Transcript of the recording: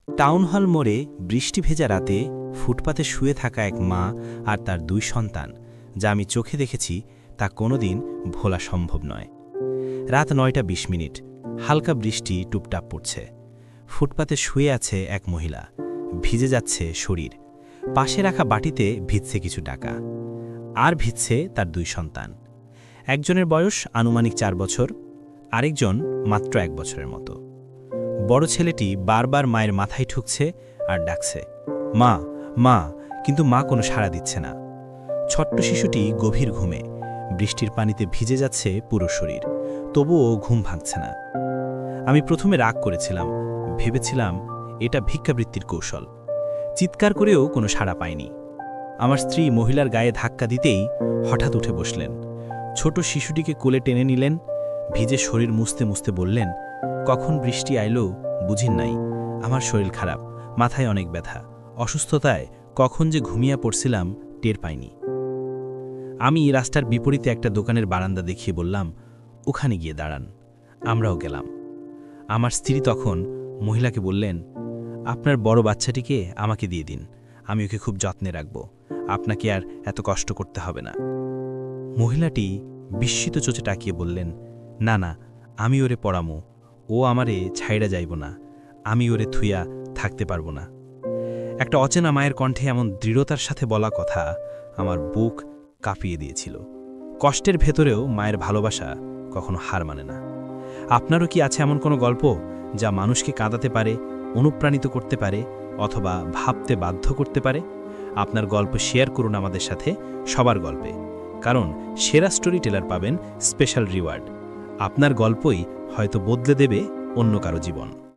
Town hall মোড়ে বৃষ্টি ভেজা রাতে ফুটপাতে শুয়ে থাকা এক মা আর তার 2 সন্তান, যা আমি চোখে দেখেছি তা কোনোদিন ভোলা সম্ভব নয়। রাত 9:20, হালকা বৃষ্টি টুপটাপ পড়ছে। ফুটপাতে শুয়ে আছে এক মহিলা, ভিজে যাচ্ছে শরীর। পাশে রাখা বাটিতে ভিজছে কিছু টাকা, আর ভিজছে তার 2 সন্তান। একজনের বয়স আনুমানিক 4 বছর, আরেকজন মাত্র 1 বছরের মতো। বড় ছেলেটি বারবার মায়ের মাথায় ঠুকছে আর ডাকছে, মা মা, কিন্তু মা কোনো সাড়া দিচ্ছে না। ছোট্ট শিশুটি গভীর ঘুমে, বৃষ্টির পানিতে ভিজে যাচ্ছে পুরো শরীর, তবুও ঘুম ভাঙছে না। আমি প্রথমে রাগ করেছিলাম, ভেবেছিলাম এটা ভিক্ষাবৃত্তির কৌশল। চিৎকার করেও কোনো সাড়া পায়নি। আমার স্ত্রী মহিলার গায়ে ধাক্কা দিতেই হঠাৎ উঠে বসলেন, ছোট শিশুটিকে কোলে টেনে নিলেন, ভিজে শরীর মুছতে মুছতে বললেন, কখন বৃষ্টি আইলো বুঝিন নাই, আমার শরীর খারাপ, মাথায় অনেক ব্যথা, অসুস্থতায় কখন যে ঘুমিয়ে পড়ছিলাম টের পাইনি। আমি রাস্তার বিপরীতে একটা দোকানের বারান্দা দেখিয়ে বললাম, ওখানে গিয়ে দাঁড়ান। আমরাও গেলাম। আমার স্ত্রী তখন মহিলাকে বললেন, আপনার বড় বাচ্চাটিকে আমাকে দিয়ে দিন, আমি ওকে খুব যত্নে রাখব, আপনাকে আর এত কষ্ট করতে হবে না। মহিলাটি বিস্মিত চোখে তাকিয়ে বললেন, না না, আমি ওরে পড়ামো, ও আমারে ছাইড়া যাইব না, আমি ওরে থুইয়া থাকতে পারব না। একটা অচেনা মায়ের কণ্ঠে এমন দৃঢ়তার সাথে বলা কথা আমার বুক কাঁপিয়ে দিয়েছিল। কষ্টের ভেতরেও মায়ের ভালোবাসা কখনো হার মানে না। আপনারও কি আছে এমন কোনো গল্প যা মানুষকে কাঁদাতে পারে, অনুপ্রাণিত করতে পারে, অথবা ভাবতে বাধ্য করতে পারে? আপনার গল্প শেয়ার করুন আমাদের সাথে, সবার গল্পে, কারণ সেরা স্টোরি টেলার পাবেন স্পেশাল রিওয়ার্ড। আপনার গল্পই হয়তো বদলে দেবে অন্য কারো জীবন।